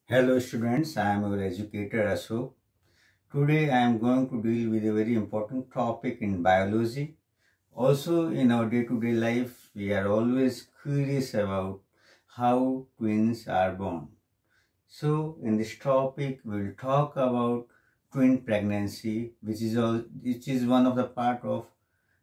Hello students, I am your educator Ashok. Today I am going to deal with a very important topic in biology. Also in our day-to-day life, we are always curious about how twins are born. So in this topic, we will talk about twin pregnancy, which is one of the part of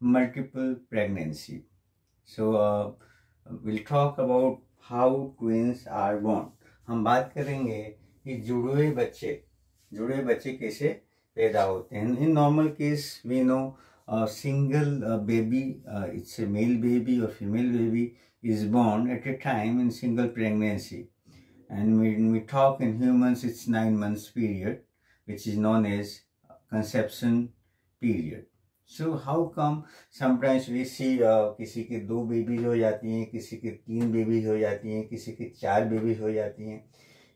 multiple pregnancy. So we'll talk about how twins are born. हम बात करेंगे कि जुड़वे बच्चे कैसे पैदा होते हैं. In normal case, we know a single baby, it's a male baby or female baby, is born at a time in single pregnancy. And when we talk in humans, it's 9 months period, which is known as conception period. So how come sometimes we see किसी के 2 babies हो जाती हैं, किसी के 3 babies हो जाती हैं, किसी के 4 बेबीज हो जाती हैं.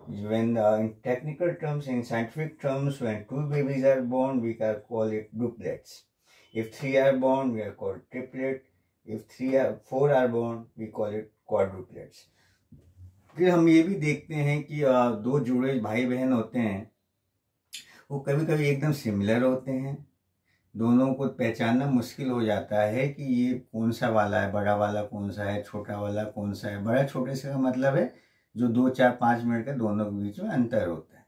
When in technical terms, in scientific terms, when 2 babies are born, we can call it duplets. If 3 are born, we are called triplet. If 4 are born, we call it quadruplets. फिर हम ये भी देखते हैं कि 2 जुड़े भाई बहन होते हैं, वो कभी कभी एकदम सिमिलर होते हैं. दोनों को पहचानना मुश्किल हो जाता है कि ये कौन सा वाला है, बड़ा वाला कौन सा है, छोटा वाला कौन सा है. बड़ा छोटे से का मतलब है जो 2, 4, 5 मिनट का दोनों के बीच में अंतर होता है.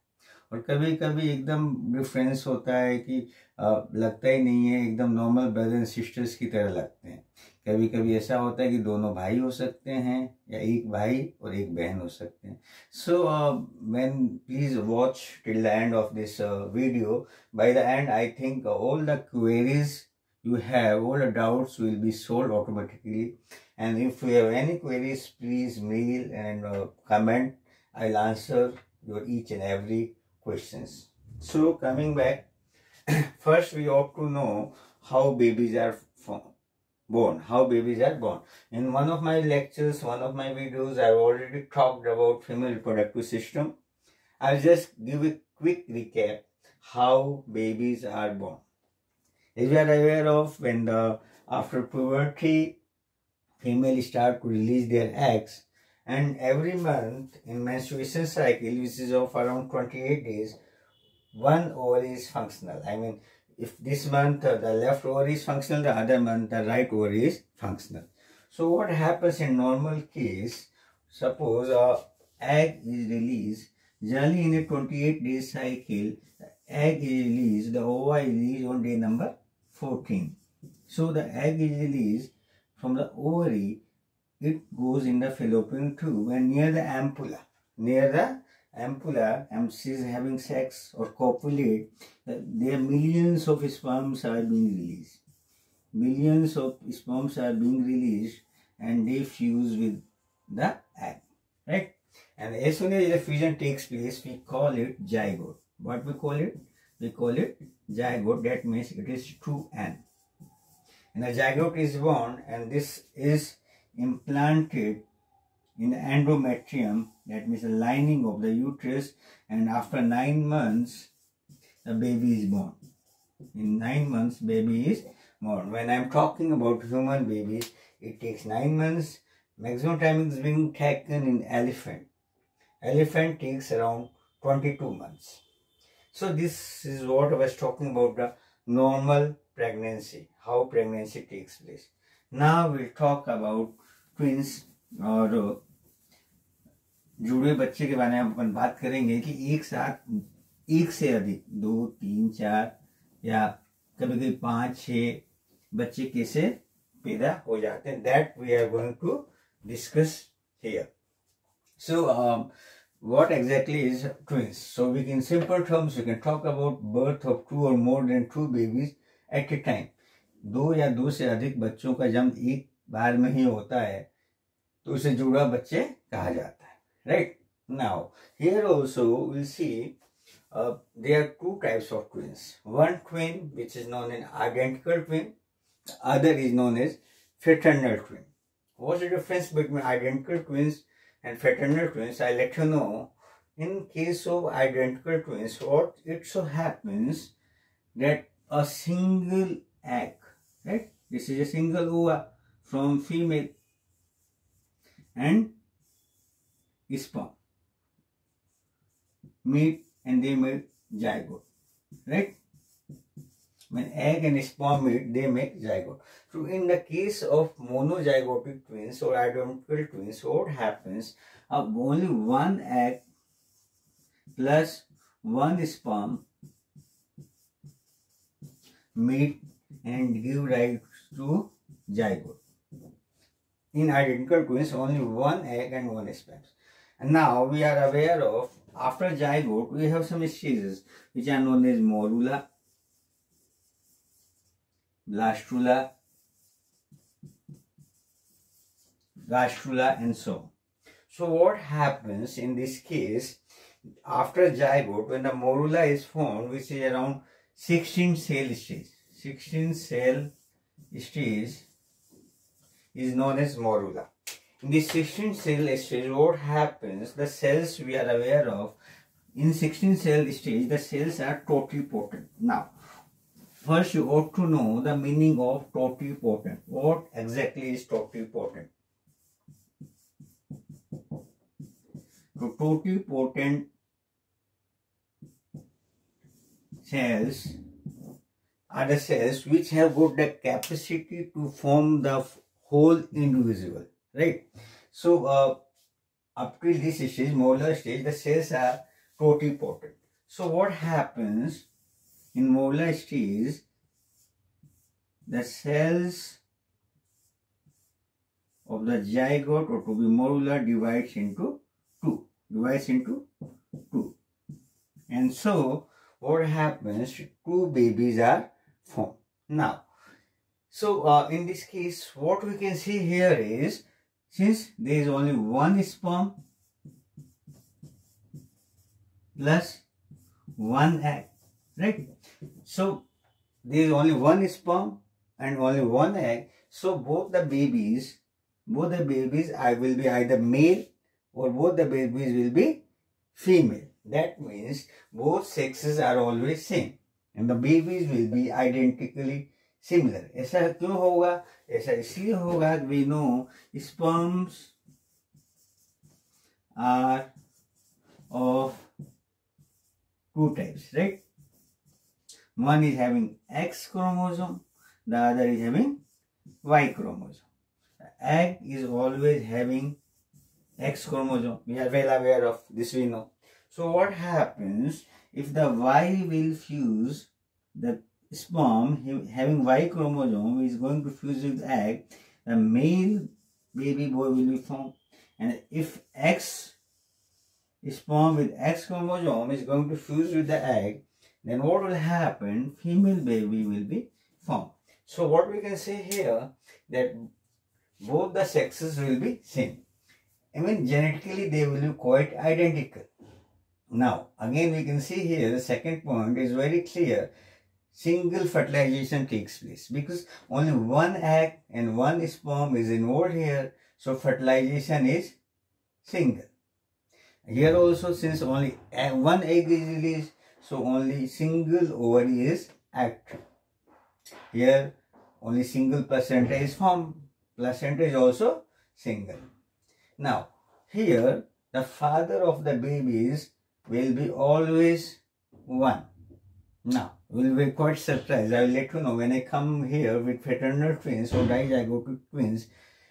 और कभी कभी एकदम डिफरेंस होता है कि लगता ही नहीं है, एकदम नॉर्मल ब्रदर एंड सिस्टर्स की तरह लगते हैं. कभी कभी ऐसा होता है कि दोनों भाई हो सकते हैं या एक भाई और एक बहन हो सकते हैं. So when please watch till the end of this video. By the and I think all the queries you have, all the doubts will be solved automatically. And if you have any queries, please mail and comment. I'll answer your each and every questions. So coming back, first we ought to know how babies are born. How babies are born. In one of my lectures, one of my videos, I've already talked about female reproductive system. I'll just give a quick recap how babies are born. As we are aware of, when after puberty, females start to release their eggs, and every month in menstruation cycle, which is of around 28 days, one ovary is functional. I mean, if this month the left ovary is functional, the other month the right ovary is functional. So what happens in normal case, suppose egg is released, generally in a 28 day cycle, the egg is released, the ova is released on day number 14. So the egg is released from the ovary, it goes in the fallopian tube and near the ampulla. And she is having sex or copulate, there millions of sperms are being released. Millions of sperms are being released and they fuse with the egg, right? And as soon as the fusion takes place, we call it zygote. What we call it? We call it zygote. That means it is 2N. And the zygote is born, and this is implanted in the endometrium, that means the lining of the uterus, and after 9 months, the baby is born. In 9 months, baby is born. When I am talking about human babies, it takes 9 months. Maximum time is being taken in elephant. Elephant takes around 22 months. So this is what I was talking about, the normal pregnancy, how pregnancy takes place. Now we'll talk about twins और जुड़े बच्चे के बारे में अपन बात करेंगे कि एक साथ एक से अधिक 2, 3, 4 या कभी कभी 5, 6 बच्चे कैसे पैदा हो जाते हैं. That we are going to discuss here. So what exactly is twins? So in simple terms, we can talk about birth of 2 or more than 2 babies at a time. 2 या 2 से अधिक बच्चों का जन्म एक बार में ही होता है, तो उसे जुड़ा बच्चे कहा जाता है, right? Now here also we'll see there are 2 types of twins. One twin which is known as identical twin, the other is known as fraternal twin. What's the difference between identical twins and fraternal twins? I'll let you know. In case of identical twins, what it so happens that a single egg, right? This is a single ova from female and sperm. meet and they make zygote, right? When egg and sperm meet, they make zygote. So in the case of monozygotic twins or identical twins, what happens? Only one egg plus one sperm meet and give rise to zygote. In identical twins, only one egg and one sperm. And now we are aware of, after zygote, we have some stages which are known as morula, blastula, gastrula, and so on. So what happens in this case, after zygote, when the morula is formed, which is around 16 cell stage, 16 cell stage is known as morula. In this 16 cell stage, what happens, the cells we are aware of, in 16 cell stage, the cells are totipotent. Now, first you ought to know the meaning of totipotent. What exactly is totipotent? So, totipotent cells are the cells which have got the capacity to form the whole individual, right? So, up till this stage, molar stage, the cells are totipotent. So, what happens in molar stage? The cells of the zygote, or to be morula, divides into two. And so, what happens? Two babies are formed. Now, so in this case, what we can see here is, since there is only one sperm plus one egg, right? So there is only one sperm and only one egg. So both the babies will be either male or both the babies will be female. That means both sexes are always same and the babies will be identically similar. ऐसा क्यों होगा? ऐसा इसलिए होगा, we know sperms are of two types, right? One is having X chromosome, the other is having Y chromosome. The egg is always having X chromosome. We are well aware of this, we know. So what happens if the Y will fuse, the sperm having Y chromosome is going to fuse with egg, the male baby boy will be formed. And if X sperm with X chromosome is going to fuse with the egg, then what will happen? Female baby will be formed. So what we can say here, that both the sexes will be same. I mean, genetically they will be quite identical. Now, again we can see here, the second point is very clear. Single fertilization takes place because only one egg and one sperm is involved here. So fertilization is single. Here also, since only one egg is released, so only single ovary is active. Here only single placenta is formed. Placenta is also single. Now here the father of the babies will be always one. Now you will be quite surprised. I will let you know when I come here with fraternal twins or dizygotic twins.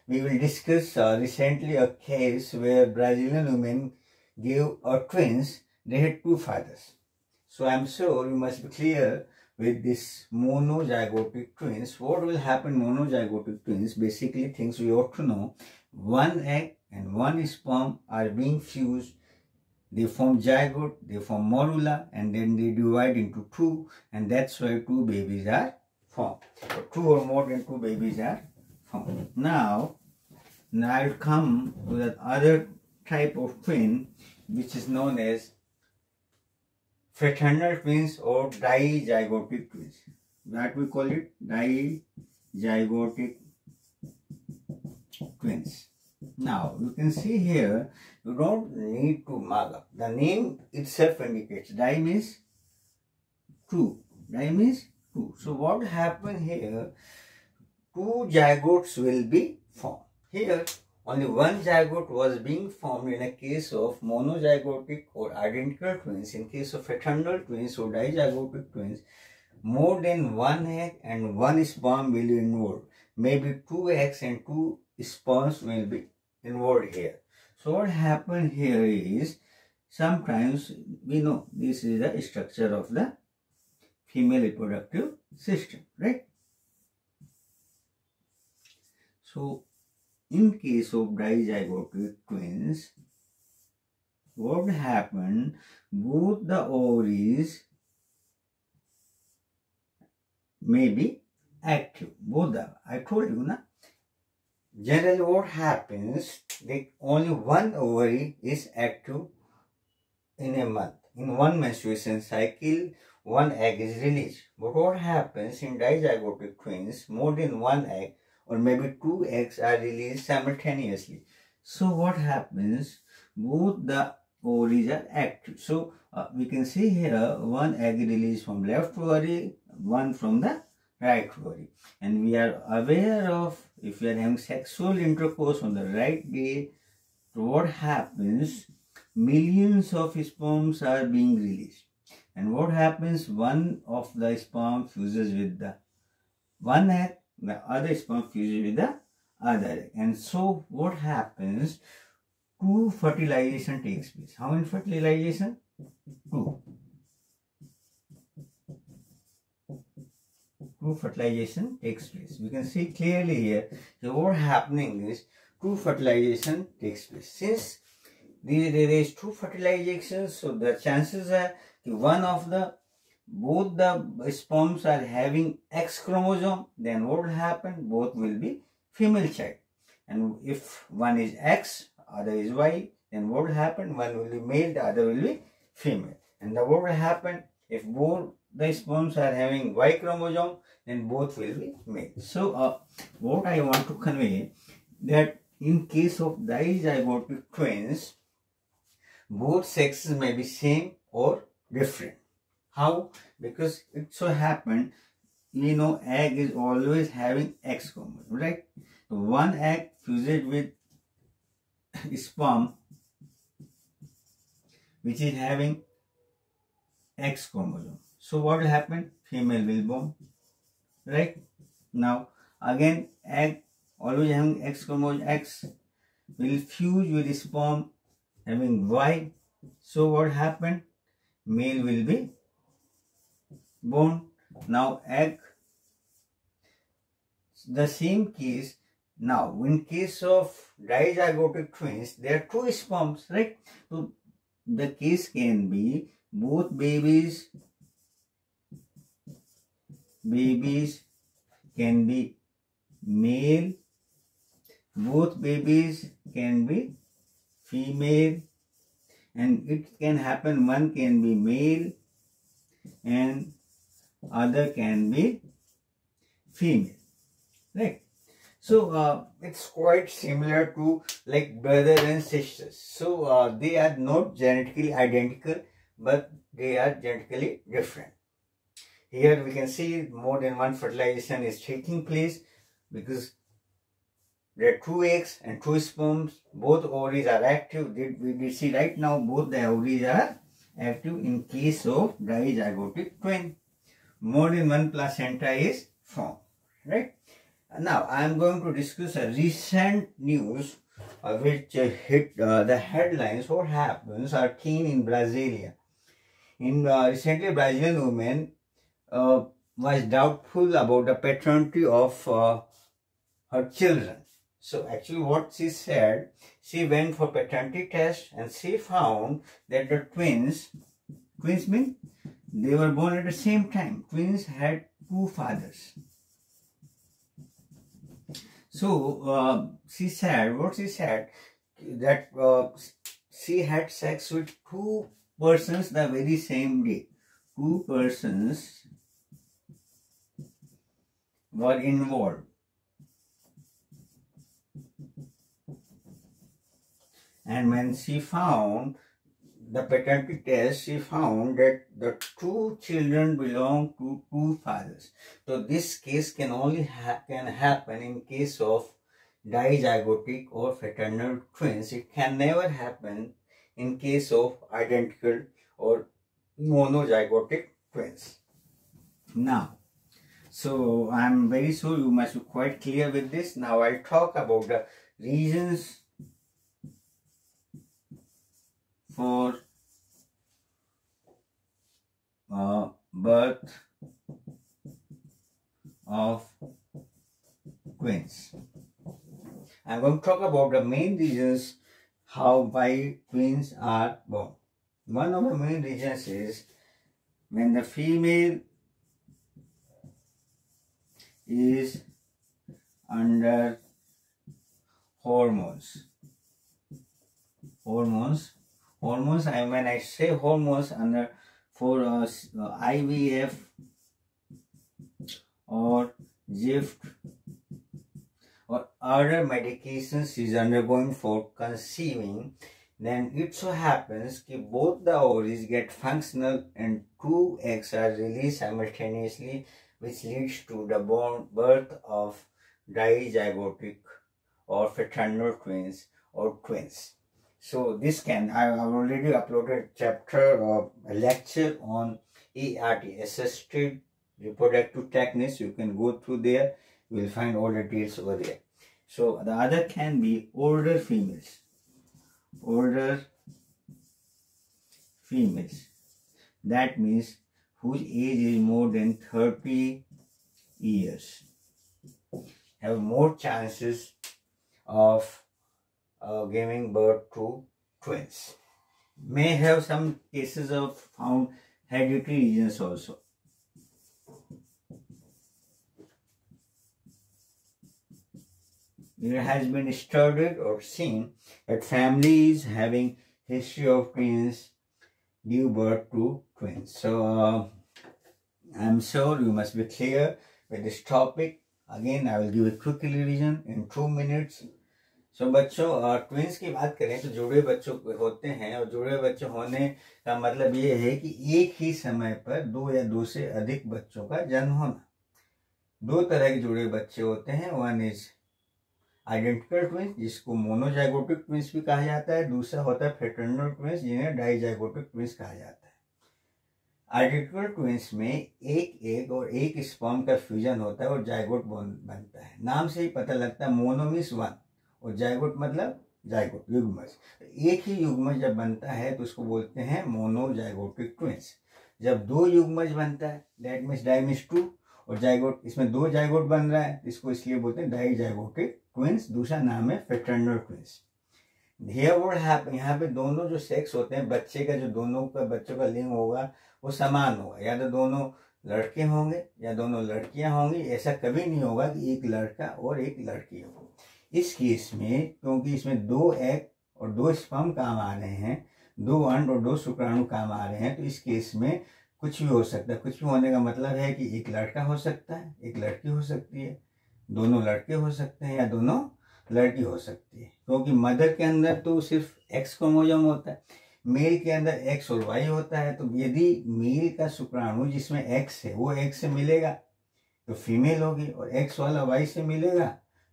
We will discuss recently a case where Brazilian women gave twins. They had two fathers. So I am sure you must be clear with this monozygotic twins. What will happen monozygotic twins? Basically things we ought to know. One egg and one sperm are being fused. They form zygote, they form morula, and then they divide into two, and that's why two babies are formed. So two or more than two babies are formed. Now I'll come to the other type of twin, which is known as fraternal twins or dizygotic twins. That we call it dizygotic twins. Now you can see here, you don't need to mark up. The name itself indicates di means two. Di means two. So what will happen here? Two zygotes will be formed. Here only one zygote was being formed in a case of monozygotic or identical twins. In case of fraternal twins or dizygotic twins, more than one egg and one sperm will be involved. Maybe two eggs and two sperms will be involved here. So what happened here is, sometimes we know this is the structure of the female reproductive system, right? So in case of dizygotic twins, what happened, both the ovaries may be active. Both the, I told you, na? Generally what happens, only one ovary is active in a month. In one menstruation cycle, one egg is released. But what happens in dizygotic twins, more than one egg or maybe two eggs are released simultaneously. So what happens, both the ovaries are active. So we can see here one egg released from left ovary, one from the right ovary. And we are aware of, if we are having sexual intercourse on the right day, so what happens, millions of sperms are being released. And what happens, one of the sperm fuses with the one egg, the other sperm fuses with the other egg. And so what happens, two fertilization takes place. How many fertilization? Two. Two fertilization takes place. We can see clearly here. So what happening is, two fertilization takes place. Since there is two fertilizations, so the chances are one of the, both the sperms are having X chromosome, then what will happen? Both will be female child. And if one is X, other is Y, then what will happen? One will be male, the other will be female. And what will happen if both the sperms are having Y chromosome, then both will be male. So what I want to convey, that in case of dizygotic twins, both sexes may be same or different. How? Because it so happened, we know egg is always having X chromosome, right? So one egg fused with sperm which is having X chromosome. So what will happen? Female will born, right? Now again, egg always having X chromosome, X will fuse with sperm having Y. So what happened? Male will be born. Now egg, the same case. Now in case of dizygotic twins, there are two sperms, right? So the case can be both babies can be male, both babies can be female, and it can happen one can be male and other can be female, right? So it's quite similar to like brother and sisters. So they are not genetically identical, but they are genetically different. Here we can see more than one fertilization is taking place because there are two eggs and two sperms. Both ovaries are active. We see right now both the ovaries are active in case of dizygotic twin. More than one placenta is formed, right? Now I am going to discuss a recent news which hit the headlines. What happens are teen in Brasilia. Recently, Brazilian woman was doubtful about the paternity of her children. So actually what she said, she went for paternity test and she found that the twins mean they were born at the same time. Twins had two fathers. So she said, that she had sex with two persons the very same day. Two persons were involved. And when she found the paternity test, she found that the two children belong to two fathers. So this case can only happen in case of dizygotic or fraternal twins. It can never happen in case of identical or monozygotic twins. Now, so I'm very sure you must be quite clear with this. Now I'll talk about the reasons for birth of twins. I'm going to talk about the main reasons why twins are born. One of the main reasons is when the female is under hormones. And when I say hormones, under for IVF or GIFT or other medications is undergoing for conceiving, then it so happens that both the ovaries get functional and 2 eggs are released simultaneously, which leads to the birth of dizygotic or fraternal twins or twins. So this I have already uploaded a lecture on ART, assisted reproductive techniques. You can go through there. You will find all the details over there. So the other can be older females. That means whose age is more than 30 years have more chances of giving birth to twins. May have some cases of found hereditary reasons also. It has been studied or seen that families having history of twins give birth to twins. So I'm sure you must be clear with this topic. Again, I will give a quick revision in 2 minutes. So बच्चों, twins की बात करें तो जुड़े बच्चों होते हैं, और जुड़े बच्चे होने का मतलब ये है कि एक ही समय पर 2 या 2 से अधिक बच्चों का जन्म होना। 2 तरह के जुड़े बच्चे होते हैं। वन इज आइडेंटिकल ट्विंस, जिसको मोनोजाइगोटिक ट्विंस भी कहा जाता है। दूसरा होता है फ्रेटर्नल ट्विंस, जिन्हें डाइजाइगोटिक ट्विंस कहा जाता है। आइडेंटिकल ट्विंस में एक एग और एक स्पर्म का फ्यूजन होता है और जाइगोट बनता है। नाम से ही पता लगता है, मोनो मीन्स 1 और जाइगोट मतलब जाइगोट, युग्मज। एक ही युग्मज जब बनता है तो उसको बोलते हैं मोनोजाइगोटिक ट्विंस। जब 2 युग्मज बनता है, दैट मीन्स डाई मीन्स 2, और जाइगोट, इसमें 2 जाइगोट बन रहा है, इसको इसलिए बोलते हैं डाइजाइगोटिक ट्विंस। दूसरा नाम है फ्रेटर्नल ट्विंस। यहाँ पे दोनों जो सेक्स होते हैं, बच्चे का जो दोनों का बच्चों का लिंग होगा वो समान होगा। या तो दोनों लड़के होंगे या दोनों लड़कियां होंगी। ऐसा कभी नहीं होगा कि एक लड़का और एक लड़की हो। इस केस में क्योंकि इसमें 2 एग और 2 स्पर्म काम आ रहे हैं, 2 अंड और 2 शुक्राणु काम आ रहे हैं, तो इस केस में कुछ भी हो सकता है। कुछ भी होने का मतलब है कि एक लड़का हो सकता है, एक लड़की हो सकती है, दोनों लड़के हो सकते हैं या दोनों लड़की हो सकती है। क्योंकि मदर के अंदर तो सिर्फ एक्स क्रोमोसोम होता है, मेल के अंदर एक्स और वाई होता है। तो यदि मेल का शुक्राणु जिसमें एक्स है वो एक्स से मिलेगा तो फीमेल होगी, और एक्स वाला वाई से मिलेगा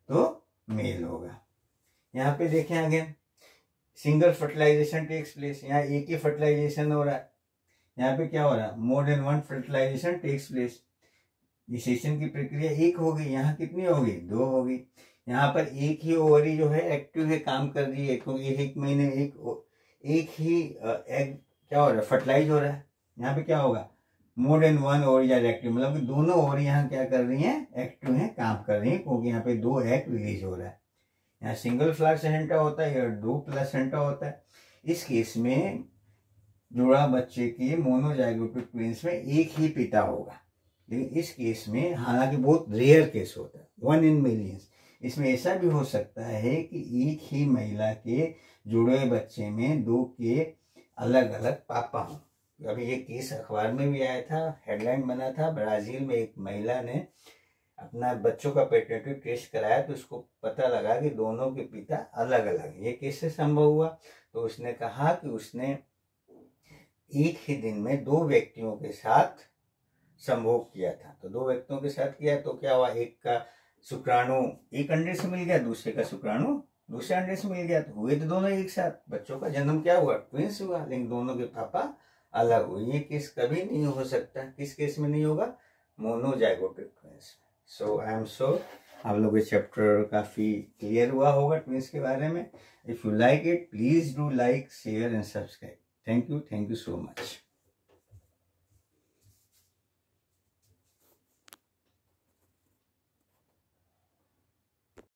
तो मेल होगा। यहाँ पे देखें आगे, सिंगल फर्टिलाइजेशन टेक्स प्लेस। यहाँ एक ही फर्टिलाइजेशन हो रहा है। यहाँ पे क्या हो रहा है, more than 1 fertilisation takes place. निषेचन की प्रक्रिया 1 होगी, यहाँ कितनी होगी, 2 होगी। यहाँ पर एक ही ओवरी जो है एक्टिव है, काम कर रही है, क्योंकि 1 महीने एक ही एग क्या हो रहा है, फर्टिलाइज हो रहा है। यहाँ पे क्या होगा, more than 1 ovary are active, मतलब कि दोनों ओवरी यहाँ क्या कर रही हैं, एक्टिव हैं, काम कर रही हैं, क्योंकि यहाँ पे 2 एग रिलीज हो रहा है। यहाँ सिंगल प्लासेंटा होता है या 2 प्लासेंटा होता है। इस केस में जुड़ा बच्चे की मोनोजाइगोटिक ट्विंस में एक ही पिता होगा। लेकिन इस केस में हालांकि बहुत रेयर केस होता है, 1 in millions। इसमें ऐसा भी हो सकता है कि एक ही महिला के जुड़े बच्चे में 2 के अलग अलग पापा हों। अभी ये केस अखबार में भी आया था, हेडलाइन बना था, ब्राजील में एक महिला ने अपना बच्चों का पैटर्निटी टेस्ट कराया तो उसको पता लगा कि दोनों के पिता अलग अलग। ये कैसे संभव हुआ, तो उसने कहा कि उसने एक ही दिन में 2 व्यक्तियों के साथ संभोग किया था। तो 2 व्यक्तियों के साथ किया तो क्या हुआ, एक का शुक्राणु एक अंडे से मिल गया, दूसरे का शुक्राणु दूसरे अंडे से मिल गया, तो हुए तो दोनों एक साथ। बच्चों का जन्म क्या हुआ, ट्विंस हुआ, लेकिन दोनों के पापा अलग हुए। ये केस कभी नहीं हो सकता। किस केस में नहीं होगा, monozygotic twins. So I am sure आप लोग ये चैप्टर काफी क्लियर हुआ होगा ट्विंस के बारे में। If you like it, please do like, share and subscribe. Thank you so much.